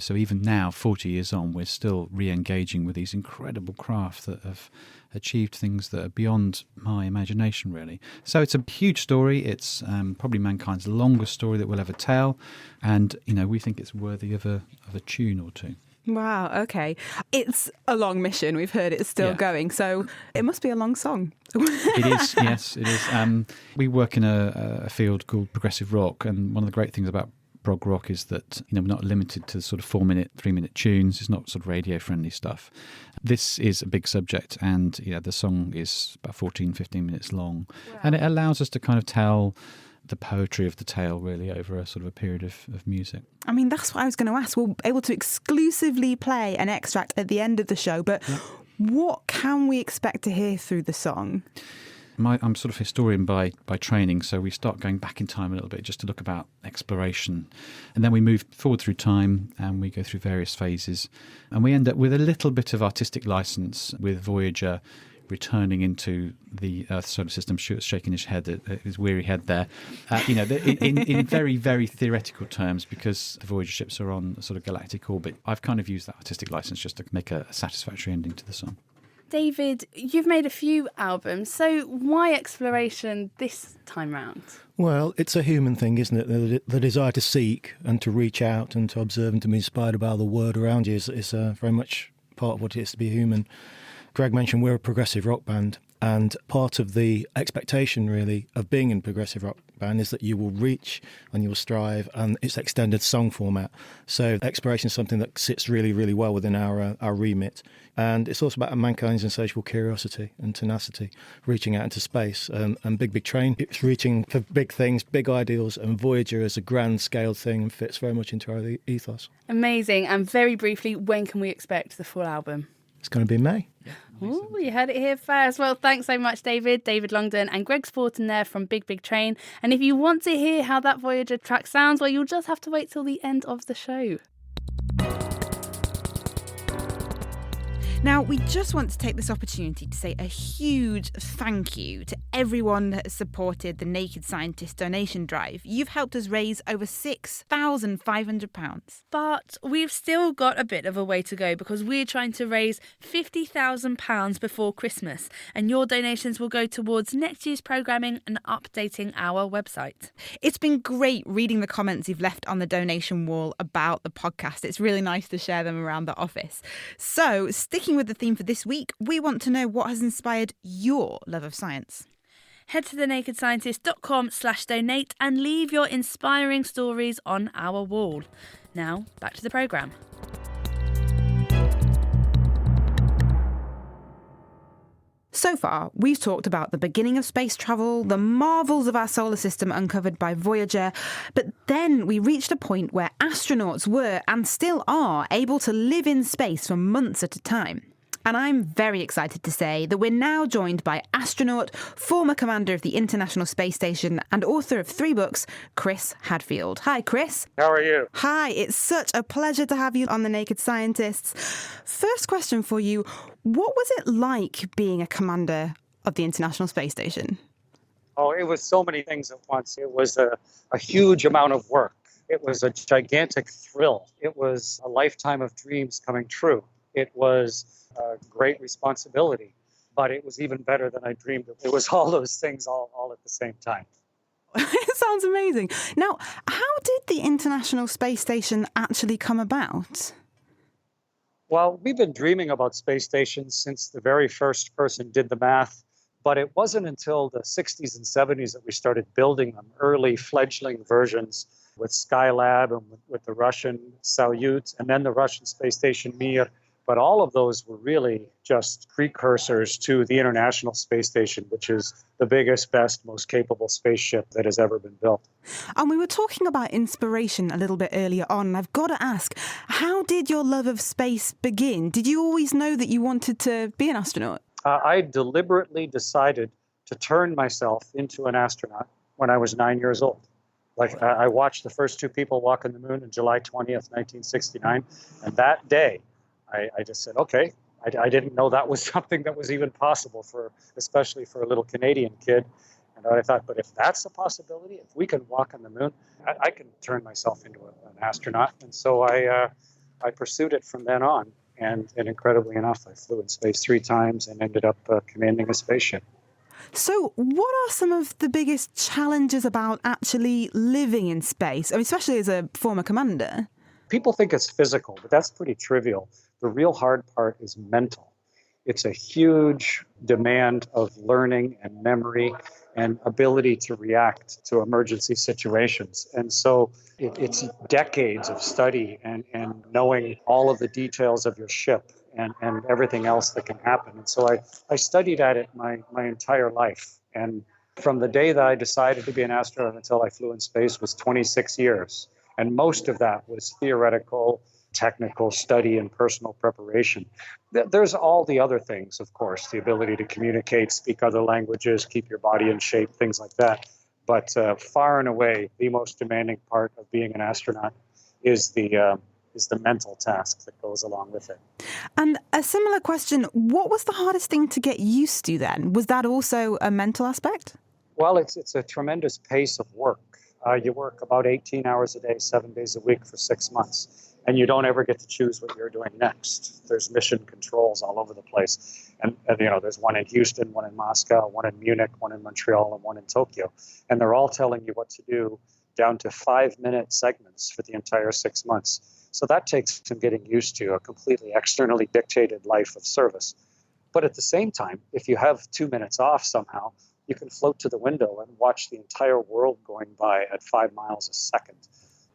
Speaker 18: So even now, 40 years on, we're still re-engaging with these incredible craft that have achieved things that are beyond my imagination, really. So it's a huge story. It's probably mankind's longest story that we'll ever tell. And, we think it's worthy of a tune or two.
Speaker 7: Wow, okay. It's a long mission. We've heard it's still going. So it must be a long song.
Speaker 18: It is, yes, it is. We work in a field called progressive rock. And one of the great things about prog rock is that we're not limited to sort of 4-minute, 3-minute tunes. It's not sort of radio friendly stuff. This is a big subject, and the song is about 14-15 minutes long. Wow. And it allows us to kind of tell the poetry of the tale really over a sort of a period of music.
Speaker 7: I mean, that's what I was going to ask. We're able to exclusively play an extract at the end of the show, but what can we expect to hear through the song?
Speaker 18: I'm sort of historian by training, so we start going back in time a little bit just to look about exploration. And then we move forward through time and we go through various phases. And we end up with a little bit of artistic license with Voyager returning into the Earth's solar system. Stuart's shaking his head, his weary head there. In very, very theoretical terms, because the Voyager ships are on a sort of galactic orbit, I've kind of used that artistic license just to make a satisfactory ending to the song.
Speaker 6: David, you've made a few albums, so why exploration this time round?
Speaker 19: Well, it's a human thing, isn't it? The desire to seek and to reach out and to observe and to be inspired by the world around you is very much part of what it is to be human. Greg mentioned we're a progressive rock band, and part of the expectation, really, of being in a progressive rock band is that you will reach and you will strive, and it's extended song format. So exploration is something that sits really, really well within our remit. And it's also about mankind's insatiable curiosity and tenacity, reaching out into space. And Big Train, it's reaching for big things, big ideals, and Voyager is a grand-scale thing and fits very much into our ethos.
Speaker 6: Amazing. And very briefly, when can we expect the full album?
Speaker 19: It's going to be in May.
Speaker 6: Oh, you heard it here first. Well, thanks so much, David Longdon and Greg Sporton there from Big Train. And if you want to hear how that Voyager track sounds, well, you'll just have to wait till the end of the show.
Speaker 7: Now, we just want to take this opportunity to say a huge thank you to everyone that has supported the Naked Scientist donation drive. You've helped us raise over £6,500.
Speaker 6: But we've still got a bit of a way to go because we're trying to raise £50,000 before Christmas, and your donations will go towards next year's programming and updating our website.
Speaker 7: It's been great reading the comments you've left on the donation wall about the podcast. It's really nice to share them around the office. So, sticking with the theme for this week, we want to know what has inspired your love of science.
Speaker 6: Head to thenakedscientist.com/donate and leave your inspiring stories on our wall. Now, back to the programme.
Speaker 7: So far, we've talked about the beginning of space travel, the marvels of our solar system uncovered by Voyager, but then we reached a point where astronauts were, and still are, able to live in space for months at a time. And I'm very excited to say that we're now joined by astronaut, former commander of the International Space Station and author of 3 books, Chris Hadfield. Hi, Chris.
Speaker 20: How are you?
Speaker 7: Hi, it's such a pleasure to have you on The Naked Scientists. First question for you, what was it like being a commander of the International Space Station?
Speaker 20: Oh, it was so many things at once. It was a huge amount of work. It was a gigantic thrill. It was a lifetime of dreams coming true. It was a great responsibility, but it was even better than I dreamed of. It was all those things all at the same time.
Speaker 7: It sounds amazing. Now, how did the International Space Station actually come about?
Speaker 20: Well, we've been dreaming about space stations since the very first person did the math, but it wasn't until the 60s and 70s that we started building them, early fledgling versions with Skylab and with the Russian Salyut, and then the Russian space station Mir. But all of those were really just precursors to the International Space Station, which is the biggest, best, most capable spaceship that has ever been built.
Speaker 7: And we were talking about inspiration a little bit earlier on, and I've got to ask, how did your love of space begin? Did you always know that you wanted to be an astronaut?
Speaker 20: I deliberately decided to turn myself into an astronaut when I was 9 years old. I watched the first 2 people walk on the moon on July 20th, 1969, and that day, I just said, okay, I didn't know that was something that was even possible, especially for a little Canadian kid. And I thought, but if that's a possibility, if we can walk on the moon, I can turn myself into an astronaut. And so I pursued it from then on. And incredibly enough, I flew in space 3 times and ended up commanding a spaceship.
Speaker 7: So what are some of the biggest challenges about actually living in space, especially as a former commander?
Speaker 20: People think it's physical, but that's pretty trivial. The real hard part is mental. It's a huge demand of learning and memory and ability to react to emergency situations. And so it's decades of study and knowing all of the details of your ship and everything else that can happen. And so I studied at it my entire life. And from the day that I decided to be an astronaut until I flew in space was 26 years. And most of that was theoretical, technical study and personal preparation. There's all the other things, of course, the ability to communicate, speak other languages, keep your body in shape, things like that. But far and away, the most demanding part of being an astronaut is the mental task that goes along with it.
Speaker 7: And a similar question, what was the hardest thing to get used to then? Was that also a mental aspect?
Speaker 20: Well, it's a tremendous pace of work. You work about 18 hours a day, 7 days a week for 6 months, and you don't ever get to choose what you're doing next. There's mission controls all over the place. And there's one in Houston, one in Moscow, one in Munich, one in Montreal, and one in Tokyo. And they're all telling you what to do down to 5-minute segments for the entire 6 months. So that takes some getting used to, a completely externally dictated life of service. But at the same time, if you have 2 minutes off somehow, you can float to the window and watch the entire world going by at 5 miles a second.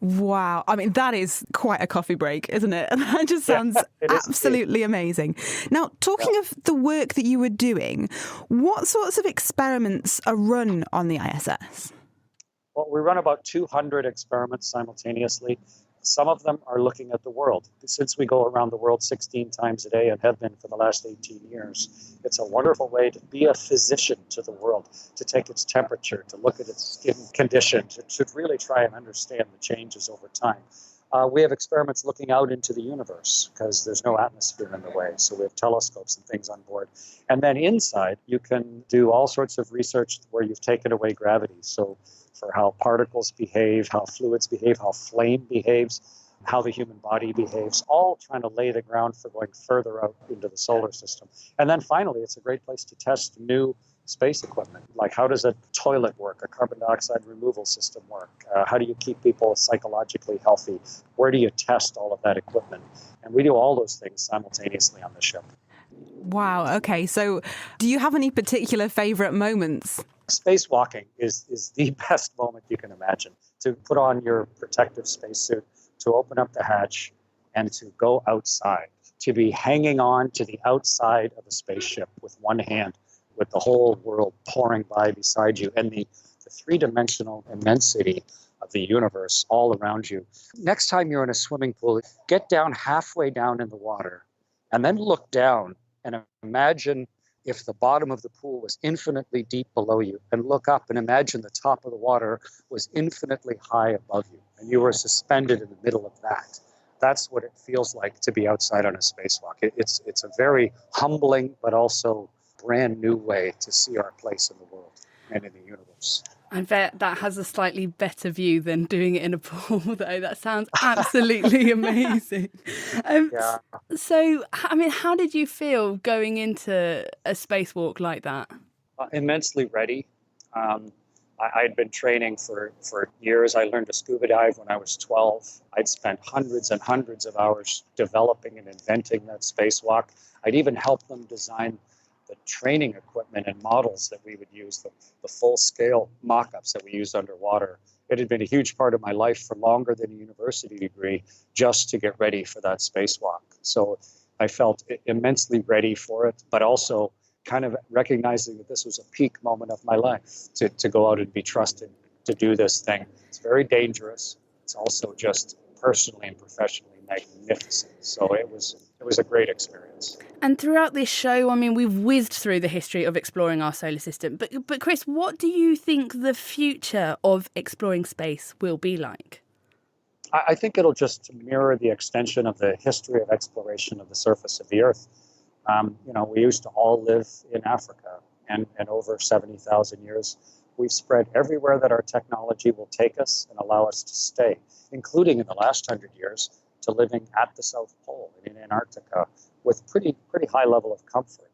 Speaker 7: Wow. I mean, that is quite a coffee break, isn't it? And that just sounds absolutely amazing. Now, talking of the work that you were doing, what sorts of experiments are run on the ISS?
Speaker 20: Well, we run about 200 experiments simultaneously. Some of them are looking at the world. Since we go around the world 16 times a day and have been for the last 18 years, it's a wonderful way to be a physician to the world, to take its temperature, to look at its skin condition, to really try and understand the changes over time. We have experiments looking out into the universe because there's no atmosphere in the way, so we have telescopes and things on board. And then inside, you can do all sorts of research where you've taken away gravity. So for how particles behave, how fluids behave, how flame behaves, how the human body behaves, all trying to lay the ground for going further out into the solar system. And then finally, it's a great place to test new space equipment, like how does a toilet work, a carbon dioxide removal system work, how do you keep people psychologically healthy, where do you test all of that equipment? And we do all those things simultaneously on the ship.
Speaker 7: Wow, okay, so do you have any particular favourite moments?
Speaker 20: Spacewalking is the best moment you can imagine. To put on your protective spacesuit, to open up the hatch, and to go outside. To be hanging on to the outside of a spaceship with one hand, with the whole world pouring by beside you, and the three-dimensional immensity of the universe all around you. Next time you're in a swimming pool, get down halfway down in the water, and then look down and imagine if the bottom of the pool was infinitely deep below you, and look up and imagine the top of the water was infinitely high above you, and you were suspended in the middle of that. That's what it feels like to be outside on a spacewalk. It's a very humbling, but also brand new way to see our place in the world and in the universe.
Speaker 6: I bet that has a slightly better view than doing it in a pool, though. That sounds absolutely amazing.
Speaker 20: Yeah.
Speaker 6: So, I mean, how did you feel going into a spacewalk like that?
Speaker 20: Immensely ready. I'd been training for years. I learned to scuba dive when I was 12. I'd spent hundreds and hundreds of hours developing and inventing that spacewalk. I'd even helped them design the training equipment and models that we would use, the full-scale mock-ups that we used underwater. It had been a huge part of my life for longer than a university degree just to get ready for that spacewalk. So I felt immensely ready for it, but also kind of recognizing that this was a peak moment of my life to go out and be trusted to do this thing. It's very dangerous. It's also just personally and professionally magnificent. So it was a great experience.
Speaker 6: And throughout this show, I mean, we've whizzed through the history of exploring our solar system. But Chris, what do you think the future of exploring space will be like?
Speaker 20: I think it'll just mirror the extension of the history of exploration of the surface of the Earth. We used to all live in Africa, and over 70,000 years, we've spread everywhere that our technology will take us and allow us to stay, including in the last 100 years to living at the South Pole and in Antarctica with pretty high level of comfort.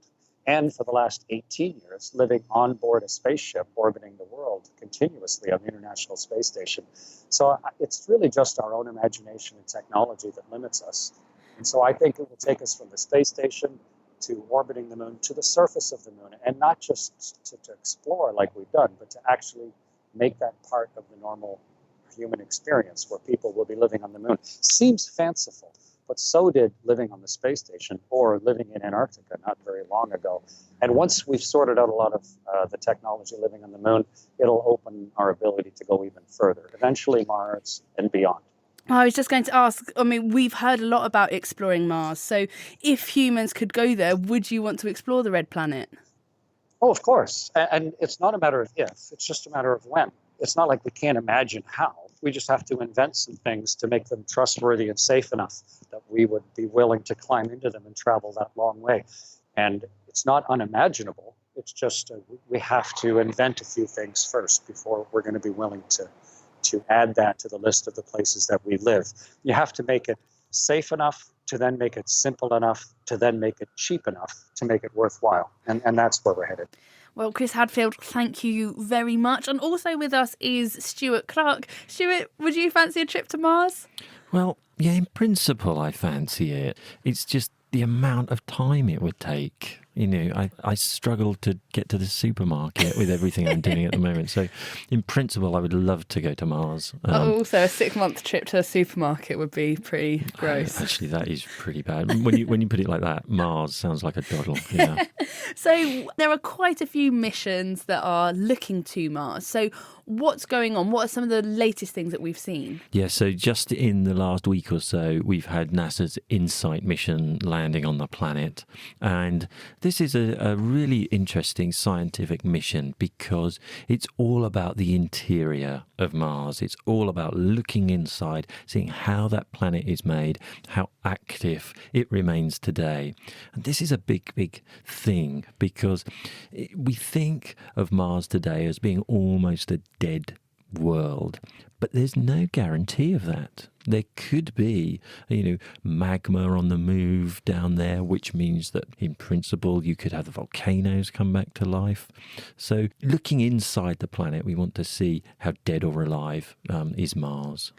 Speaker 20: And for the last 18 years, living on board a spaceship orbiting the world continuously on the International Space Station. So it's really just our own imagination and technology that limits us. And so I think it will take us from the space station to orbiting the moon, to the surface of the moon, and not just to explore like we've done, but to actually make that part of the normal human experience where people will be living on the moon. Seems fanciful, but so did living on the space station or living in Antarctica not very long ago. And once we've sorted out a lot of the technology living on the moon, it'll open our ability to go even further, eventually Mars and beyond.
Speaker 6: I was just going to ask, I mean, we've heard a lot about exploring Mars. So if humans could go there, would you want to explore the Red Planet?
Speaker 20: Oh, of course. And it's not a matter of if, it's just a matter of when. It's not like we can't imagine how. We just have to invent some things to make them trustworthy and safe enough that we would be willing to climb into them and travel that long way. And it's not unimaginable. It's just we have to invent a few things first before we're going to be willing to add that to the list of the places that we live. You have to make it safe enough to then make it simple enough to then make it cheap enough to make it worthwhile. And that's where we're headed.
Speaker 6: Well, Chris Hadfield, thank you very much. And also with us is Stuart Clark. Stuart, would you fancy a trip to Mars?
Speaker 17: Well, yeah, in principle, I fancy it. It's just the amount of time it would take. You know, I struggle to get to the supermarket with everything I'm doing at the moment. So, in principle, I would love to go to Mars.
Speaker 6: Also, a 6-month trip to a supermarket would be pretty gross.
Speaker 17: Actually, that is pretty bad. When you put it like that, Mars sounds like a doddle. Yeah.
Speaker 6: So, there are quite a few missions that are looking to Mars. So, what's going on? What are some of the latest things that we've seen?
Speaker 17: Yeah, so just in the last week or so, we've had NASA's InSight mission landing on the planet. And this is a really interesting scientific mission because it's all about the interior of Mars. It's all about looking inside, seeing how that planet is made, how active it remains today. And this is a big, big thing because we think of Mars today as being almost a dead world, but there's no guarantee of that. There could be, magma on the move down there, which means that in principle you could have the volcanoes come back to life. So looking inside the planet, we want to see how dead or alive is Mars.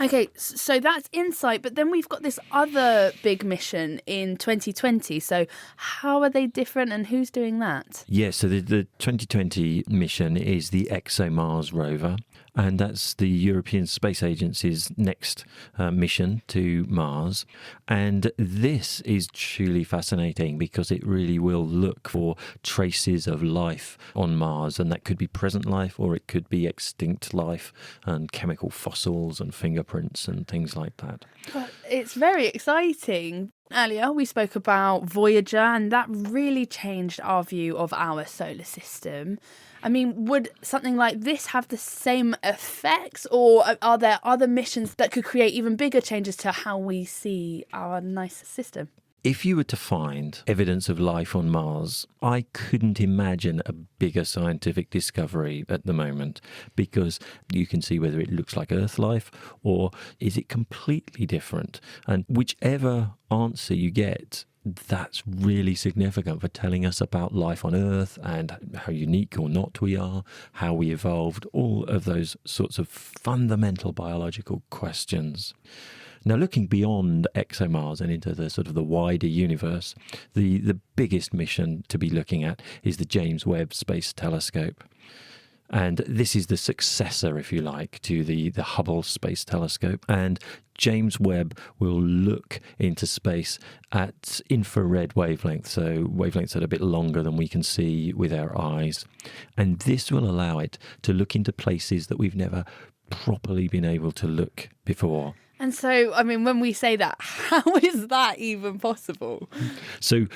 Speaker 6: Okay, so that's InSight, but then we've got this other big mission in 2020. So how are they different and who's doing that?
Speaker 17: Yeah, so the 2020 mission is the ExoMars rover, and that's the European Space Agency's next mission to Mars. And this is truly fascinating because it really will look for traces of life on Mars, and that could be present life or it could be extinct life and chemical fossils and fingerprints and things like that.
Speaker 6: Well, it's very exciting. Earlier, we spoke about Voyager, and that really changed our view of our solar system. I mean, would something like this have the same effects, or are there other missions that could create even bigger changes to how we see our nice system?
Speaker 17: If you were to find evidence of life on Mars, I couldn't imagine a bigger scientific discovery at the moment, because you can see whether it looks like Earth life or is it completely different. And whichever answer you get, that's really significant for telling us about life on Earth and how unique or not we are, how we evolved, all of those sorts of fundamental biological questions. Now, looking beyond ExoMars and into the sort of the wider universe, the biggest mission to be looking at is the James Webb Space Telescope. And this is the successor, if you like, to the Hubble Space Telescope. And James Webb will look into space at infrared wavelengths, so wavelengths that are a bit longer than we can see with our eyes. And this will allow it to look into places that we've never properly been able to look before.
Speaker 6: And so, I mean, when we say that, how is that even possible?
Speaker 17: So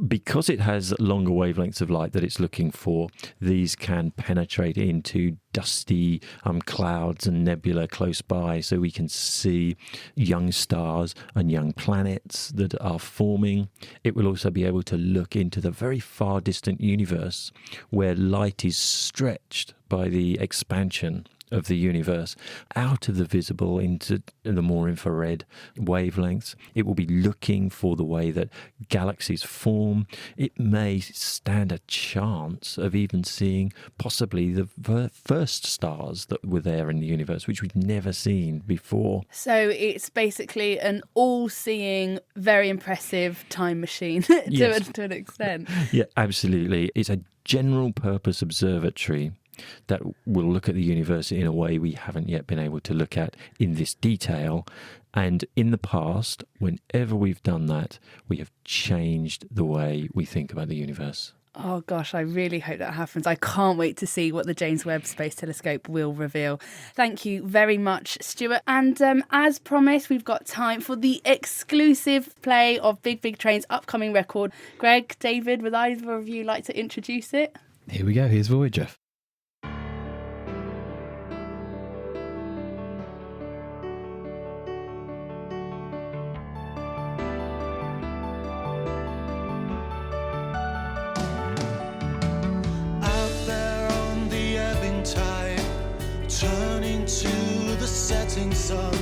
Speaker 17: because it has longer wavelengths of light that it's looking for, these can penetrate into dusty clouds and nebula close by, so we can see young stars and young planets that are forming. It will also be able to look into the very far distant universe where light is stretched by the expansion of the universe out of the visible into the more infrared wavelengths. It will be looking for the way that galaxies form. It may stand a chance of even seeing possibly the first stars that were there in the universe, which we've never seen before.
Speaker 6: So it's basically an all-seeing, very impressive time machine to an extent.
Speaker 17: Yeah, absolutely. It's a general purpose observatory that will look at the universe in a way we haven't yet been able to look at in this detail. And in the past, whenever we've done that, we have changed the way we think about the universe.
Speaker 6: Oh gosh, I really hope that happens. I can't wait to see what the James Webb Space Telescope will reveal. Thank you very much, Stuart. And as promised, we've got time for the exclusive play of Big Big Train's upcoming record. Greg, David, would either of you like to introduce it?
Speaker 18: Here we go. Here's Voyager.
Speaker 21: sun,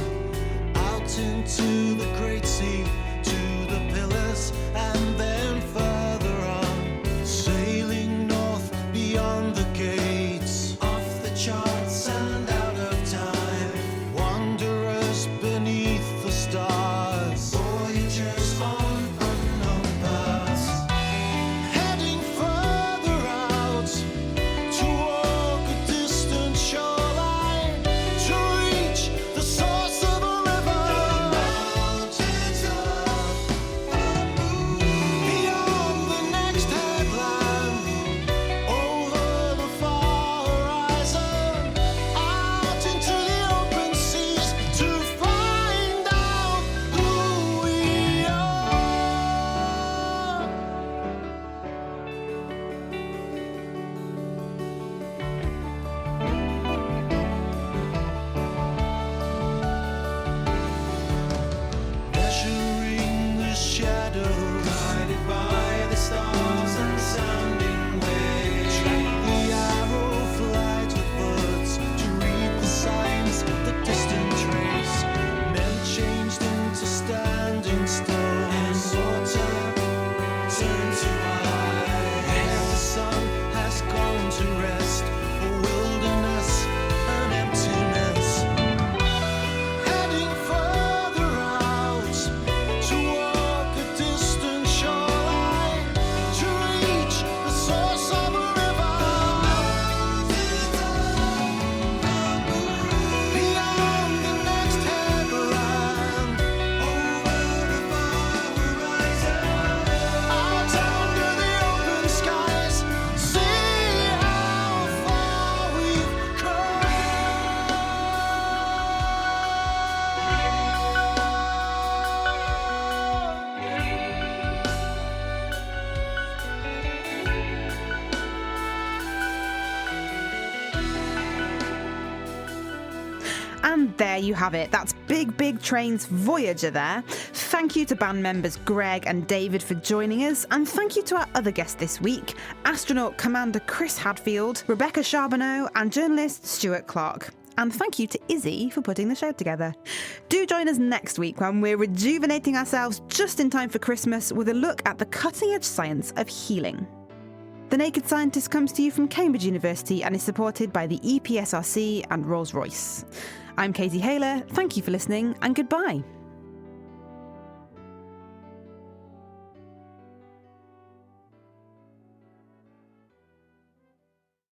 Speaker 21: out into the great sea, to the pillars, and then further on, sailing north beyond the gates, off the charts and out of time, wanderers beneath the stars, voyagers on unknown paths, heading further out to walk a distant shoreline, to reach the source of a river, mountains of bamboo, beyond the next headland, over the far horizon, out into the open seas, to find out who we are. Measuring the shadows, guided by the stars and sounding waves. The arrow flies with birds to read the signs that distant trace. Men changed into standing stones, and water turned to ice. And the sun has gone to rest, a wilderness, an emptiness. Heading further out to walk a distant shoreline, to reach the source of a river, beyond the next headland, over the far horizon, out under the open skies, see how far we've come.
Speaker 7: And there you have it. That's Big Big Train's Voyager there. Thank you to band members Greg and David for joining us, and thank you to our other guests this week, astronaut Commander Chris Hadfield, Rebecca Charbonneau, and journalist Stuart Clark. And thank you to Izzy for putting the show together. Do join us next week when we're rejuvenating ourselves just in time for Christmas with a look at the cutting-edge science of healing. The Naked Scientist comes to you from Cambridge University and is supported by the EPSRC and Rolls-Royce. I'm Katie Hayler, thank you for listening, and goodbye.